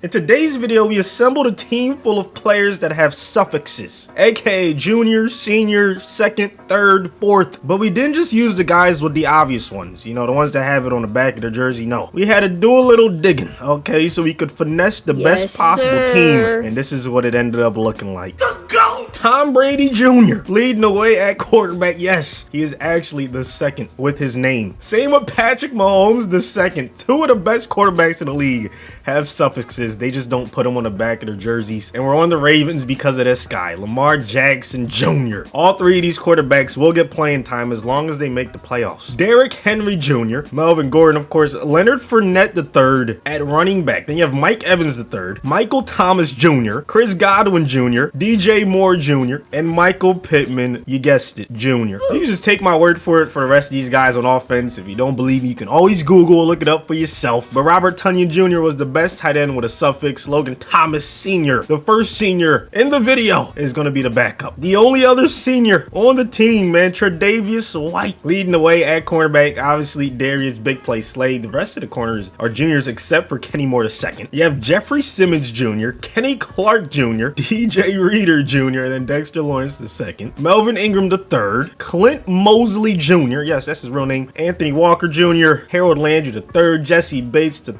In today's video, we assembled a team full of players that have suffixes, aka junior, senior, second, third, fourth. But we didn't just use the guys with the obvious ones, you know, the ones that have it on the back of their jersey. No, we had to do a little digging, okay, so we could finesse the best possible team. And this is what it ended up looking like. The GOAT! Tom Brady Jr. leading the way at quarterback. Yes, he is actually the second with his name. Same with Patrick Mahomes, the second. Two of the best quarterbacks in the league have suffixes. They just don't put them on the back of their jerseys. And we're on the Ravens because of this guy, Lamar Jackson Jr. All three of these quarterbacks will get playing time as long as they make the playoffs. Derrick Henry Jr., Melvin Gordon, of course, Leonard Fournette III at running back. Then you have Mike Evans III, Michael Thomas Jr., Chris Godwin Jr., DJ Moore Jr., and Michael Pittman, you guessed it, Jr. You can just take my word for it for the rest of these guys on offense. If you don't believe me, you can always Google, look it up for yourself. But Robert Tonyan Jr. was the best tight end with a suffix. Logan Thomas Sr., the first senior in the video, is going to be the backup. The only other senior on the team, man, Tre'Davious White leading the way at cornerback. Obviously, Darius Big Play Slade. The rest of the corners are juniors except for Kenny Moore II. You have Jeffrey Simmons Jr., Kenny Clark Jr., DJ Reader Jr., and then Dexter Lawrence II, Melvin Ingram III, Clint Mosley Jr., yes, that's his real name, Anthony Walker Jr., Harold Landry III, Jesse Bates III,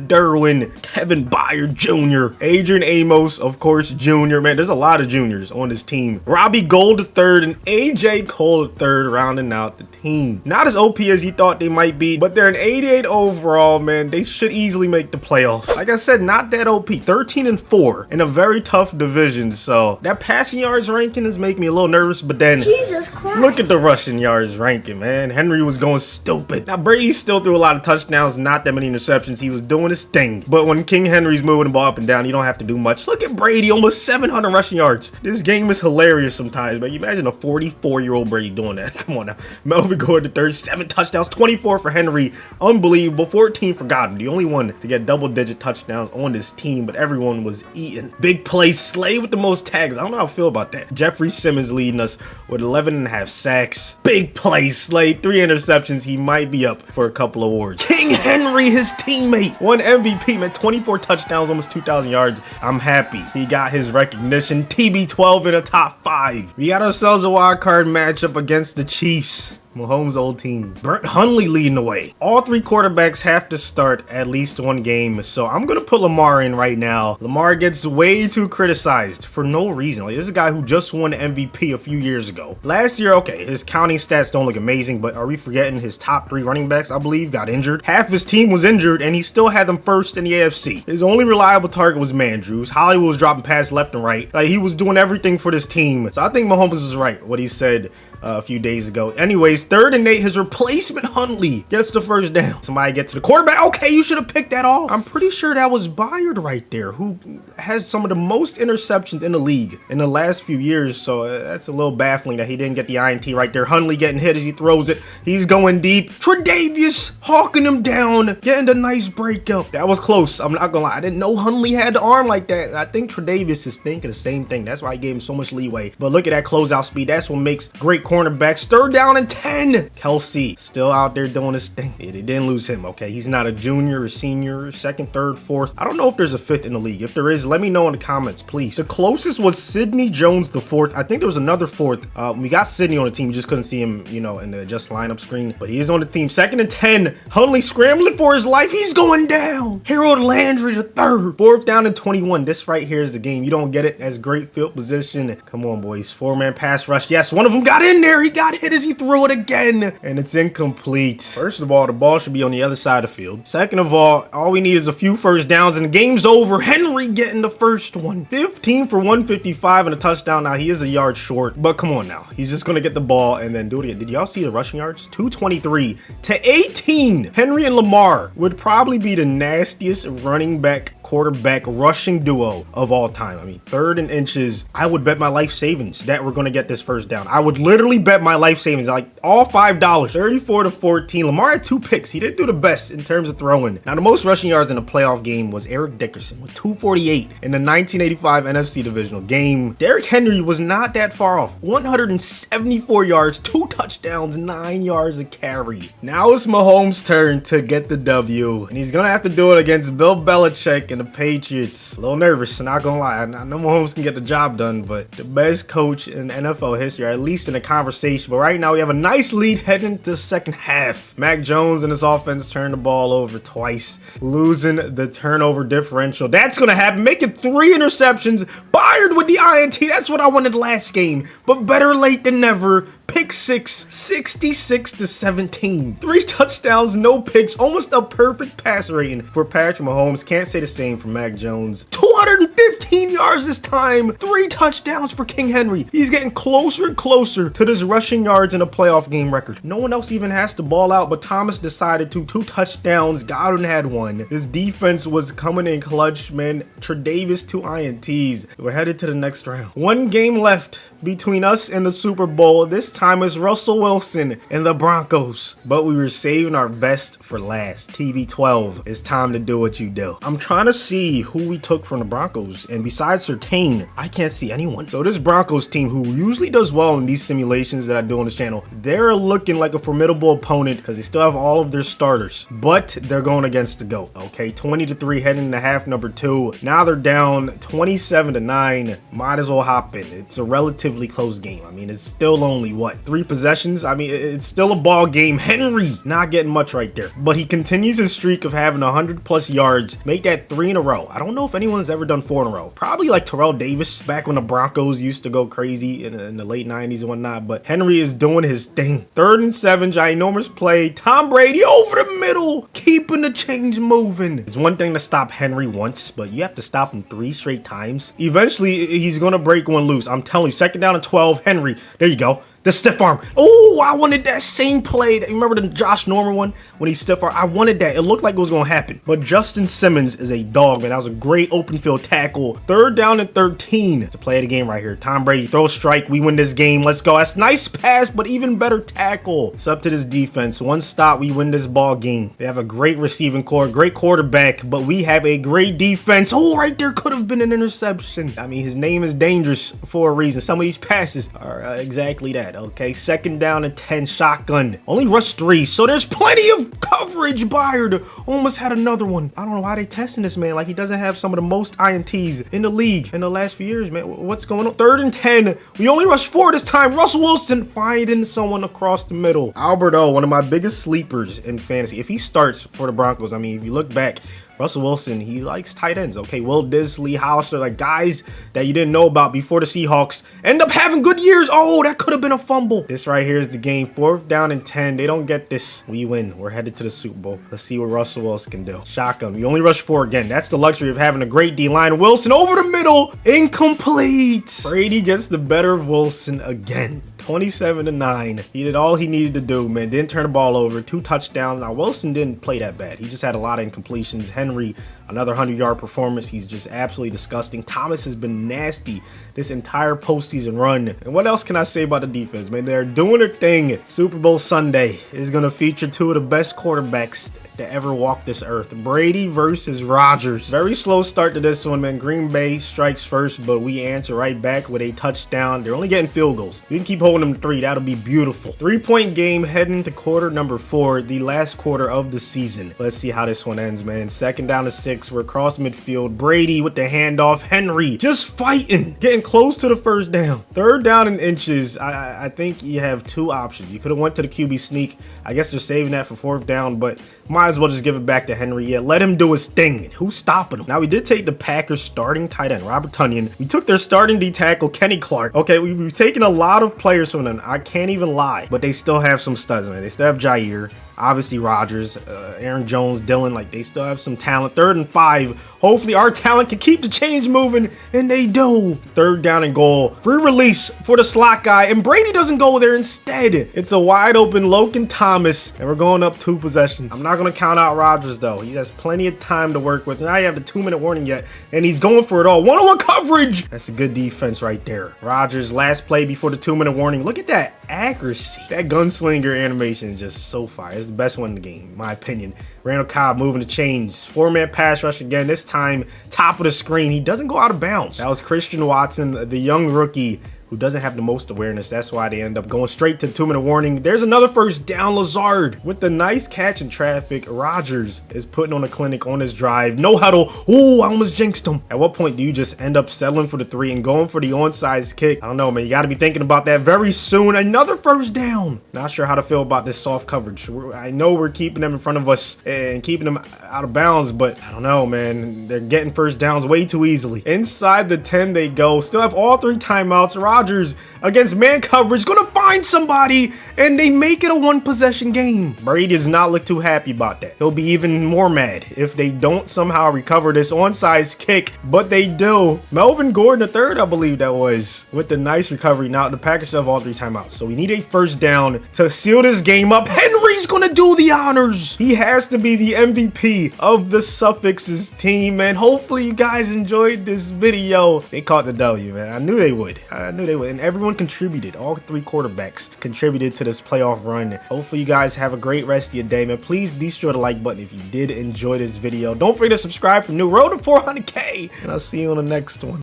Derwin, Kevin Byard Jr., Adrian Amos, of course, Jr. Man, there's a lot of juniors on this team. Robbie Gould III and AJ Cole III rounding out the team. Not as OP as you thought they might be, but they're an 88 overall, man. They should easily make the playoffs. Like I said, not that OP. 13-4 in a very tough division, so that passing yards ranking is making me a little nervous, but then Jesus Christ, look at the rushing yards ranking, man. Henry was going stupid. Now, Brady still threw a lot of touchdowns, not that many interceptions. He was doing his thing, but when King Henry's moving the ball up and down, you don't have to do much. Look at Brady, almost 700 rushing yards. This game is hilarious sometimes, but you imagine a 44-year-old Brady doing that. Come on now. Melvin Gordon III, 7 touchdowns, 24 for Henry. Unbelievable. 14 for Godwin, the only one to get double-digit touchdowns on this team, but everyone was eating. Big play Slade with the most tags. I don't know how I feel about that. Jeffrey Simmons leading us with 11.5 sacks. Big play Slade, 3 interceptions. He might be up for a couple awards. King Henry, his teammate, won MVP, man. 24 touchdowns, almost 2,000 yards. I'm happy he got his recognition. TB12 in the top 5. We got ourselves a wild card matchup against the Chiefs, Mahomes' old team. Brett Hundley leading the way. All 3 quarterbacks have to start at least one game, so I'm gonna put Lamar in right now. Lamar gets way too criticized for no reason. Like, this is a guy who just won MVP a few years ago. Last year, okay, his counting stats don't look amazing, but are we forgetting his top 3 running backs, I believe, got injured? Half his team was injured, and he still had them first in the AFC. His only reliable target was Mandrews. Hollywood was dropping passes left and right. Like, he was doing everything for this team. So I think Mahomes is right, what he said a few days ago. Anyways, 3rd and 8, his replacement Hundley gets the first down. Somebody gets to the quarterback. Okay, you should have picked that off. I'm pretty sure that was Byard right there, who has some of the most interceptions in the league in the last few years. So that's a little baffling that he didn't get the INT right there. Hundley getting hit as he throws it. He's going deep. Tre'Davious hawking him down, getting the nice breakup. That was close. I'm not gonna lie. I didn't know Hundley had the arm like that. And I think Tre'Davious is thinking the same thing. That's why I gave him so much leeway. But look at that closeout speed. That's what makes great cornerbacks. 3rd down and 10. Kelsey still out there doing his thing. Yeah, they didn't lose him, okay? He's not a junior or senior, 2nd, 3rd, 4th. I don't know if there's a 5th in the league. If there is, let me know in the comments, please. The closest was Sidney Jones the 4th. I think there was another 4th. We got Sidney on the team. We just couldn't see him, you know, in the adjust lineup screen. But he is on the team. 2nd and 10. Hundley scrambling for his life. He's going down. Harold Landry the 3rd. 4th down and 21. This right here is the game. You don't get it. That's great field position. Come on, boys. 4-man pass rush. Yes, one of them got in there. He got hit as he threw it again, and it's incomplete. First of all, the ball should be on the other side of the field. Second of all we need is a few first downs, and the game's over. Henry getting the first one. 15 for 155 and a touchdown. Now, he is a yard short, but come on now. He's just going to get the ball and then do it again. Did y'all see the rushing yards? 223 to 18. Henry and Lamar would probably be the nastiest running back quarterback rushing duo of all time. I mean, 3rd and inches. I would bet my life savings that we're going to get this first down. I would literally bet my life savings, like all $5. 34-14. Lamar had 2 picks. He didn't do the best in terms of throwing. Now, the most rushing yards in a playoff game was Eric Dickerson with 248 in the 1985 NFC Divisional game. Derrick Henry was not that far off. 174 yards, 2 touchdowns, 9 yards a carry. Now it's Mahomes' turn to get the W, and he's going to have to do it against Bill Belichick and the Patriots. A little nervous, not gonna lie. I know Mahomes can get the job done, but the best coach in NFL history, or at least in a conversation. But right now, we have a nice lead heading into the second half. Mac Jones and his offense turned the ball over twice, losing the turnover differential. That's gonna happen. Making 3 interceptions. Byard with the INT. That's what I wanted last game, but better late than never. Pick 6, 66-17. 3 touchdowns, no picks, almost a perfect pass rating for Patrick Mahomes. Can't say the same for Mac Jones. 215 yards this time. 3 touchdowns for King Henry. He's getting closer and closer to this rushing yards in a playoff game record. No one else even has to ball out, but Thomas decided to. 2 touchdowns. Godwin had 1. This defense was coming in clutch, man. Tre'Davious 2 INTs. We're headed to the next round. 1 game left between us and the Super Bowl. This time it's Russell Wilson and the Broncos, but we were saving our best for last. TB12, it's time to do what you do. I'm trying to see who we took from the Broncos, and besides Surtain, I can't see anyone. So this Broncos team, who usually does well in these simulations that I do on this channel, they're looking like a formidable opponent because they still have all of their starters, but they're going against the GOAT. Okay, 20-3 heading into half number 2. Now they're down 27-9. Might as well hop in. It's a relatively close game. I mean, it's still only what, 3 possessions? I mean, it's still a ball game. Henry not getting much right there, but he continues his streak of having 100+ yards. Make that 3 in a row. I don't know if anyone's ever done 4 in a row. Probably like Terrell Davis back when the Broncos used to go crazy in the late 90s and whatnot, but Henry is doing his thing. 3rd and 7, ginormous play. Tom Brady over the middle, keeping the chains moving. It's one thing to stop Henry once, but you have to stop him 3 straight times. Eventually, he's going to break one loose. I'm telling you, 2nd down and 12, Henry. There you go. The stiff arm. Oh, I wanted that same play. Remember the Josh Norman one when he stiff arm? I wanted that. It looked like it was going to happen. But Justin Simmons is a dog, man. That was a great open field tackle. 3rd down and 13 to play the game right here. Tom Brady throw a strike. We win this game. Let's go. That's nice pass, but even better tackle. It's up to this defense. 1 stop, we win this ball game. They have a great receiving core, great quarterback, but we have a great defense. Oh, right there could have been an interception. I mean, his name is dangerous for a reason. Some of these passes are exactly that. Okay, 2nd down and 10, shotgun. Only rush 3, so there's plenty of coverage. Byard almost had another one. I don't know why they testing this man like he doesn't have some of the most INTs in the league in the last few years, man. What's going on? 3rd and 10. We only rush 4 this time. Russell Wilson finding someone across the middle. Albert O, one of my biggest sleepers in fantasy. If he starts for the Broncos, I mean, if you look back, Russell Wilson, he likes tight ends. Okay, Will Disley, Hollister, like guys that you didn't know about before the Seahawks end up having good years. Oh, that could have been a fumble. This right here is the game. 4th down and 10. They don't get this. We win. We're headed to the Super Bowl. Let's see what Russell Wilson can do. Shotgun. You only rush 4 again. That's the luxury of having a great D-line. Wilson over the middle. Incomplete. Brady gets the better of Wilson again. 27-9. He did all he needed to do, man. Didn't turn the ball over. 2 touchdowns. Now, Wilson didn't play that bad. He just had a lot of incompletions. Henry, another 100-yard performance. He's just absolutely disgusting. Thomas has been nasty this entire postseason run. And what else can I say about the defense, man? They're doing their thing. Super Bowl Sunday is going to feature 2 of the best quarterbacks to ever walk this earth. Brady versus Rodgers. Very slow start to this one, man. Green Bay strikes first, but we answer right back with a touchdown. They're only getting field goals. You can keep holding them to 3. That'll be beautiful. 3-point game heading to quarter number 4, the last quarter of the season. Let's see how this one ends, man. 2nd down to 6. We're across midfield. Brady with the handoff. Henry just fighting, getting close to the 1st down. 3rd down in inches. I think you have 2 options. You could have went to the QB sneak. I guess they're saving that for 4th down, but might as well just give it back to Henry. Yeah, let him do his thing. Who's stopping him? Now, we did take the Packers starting tight end, Robert Tonyan. We took their starting D tackle, Kenny Clark. Okay, we've taken a lot of players from them. I can't even lie, but they still have some studs, man. They still have Jair. Obviously, Rodgers, Aaron Jones, Dylan, like they still have some talent. 3rd and 5. Hopefully, our talent can keep the chains moving, and they do. 3rd down and goal. Free release for the slot guy, and Brady doesn't go there instead. It's a wide open Logan Thomas, and we're going up 2 possessions. I'm not going to count out Rodgers, though. He has plenty of time to work with. Now you have the 2-minute warning yet, and he's going for it all. 1-on-1 coverage. That's a good defense right there. Rodgers, last play before the 2-minute warning. Look at that accuracy. That gunslinger animation is just so fire. It's the best one in the game, in my opinion. Randall Cobb moving the chains. 4-man pass rush again. This time, top of the screen. He doesn't go out of bounds. That was Christian Watson, the young rookie, who doesn't have the most awareness. That's why they end up going straight to 2-minute warning. There's another first down. Lazard with the nice catch in traffic. Rodgers is putting on a clinic on his drive. No huddle. Ooh, I almost jinxed him. At what point do you just end up settling for the 3 and going for the onside kick? I don't know, man. You got to be thinking about that very soon. Another first down. Not sure how to feel about this soft coverage. I know we're keeping them in front of us and keeping them out of bounds, but I don't know, man. They're getting first downs way too easily. Inside the 10 they go. Still have all 3 timeouts. Rodgers against man coverage. Gonna find somebody, and they make it a 1-possession game. Brady does not look too happy about that. He'll be even more mad if they don't somehow recover this onside kick, but they do. Melvin Gordon III, I believe that was, with the nice recovery. Now the Packers still have all 3 timeouts, so we need a first down to seal this game up. Henry's gonna do the honors. He has to be the MVP of the Suffix's team, man. Hopefully you guys enjoyed this video. They caught the W, man. I knew they would. And everyone contributed. All 3 quarterbacks contributed to this playoff run. Hopefully you guys have a great rest of your day, man. Please be sure to like button if you did enjoy this video. Don't forget to subscribe for new road to 400K, and I'll see you on the next one.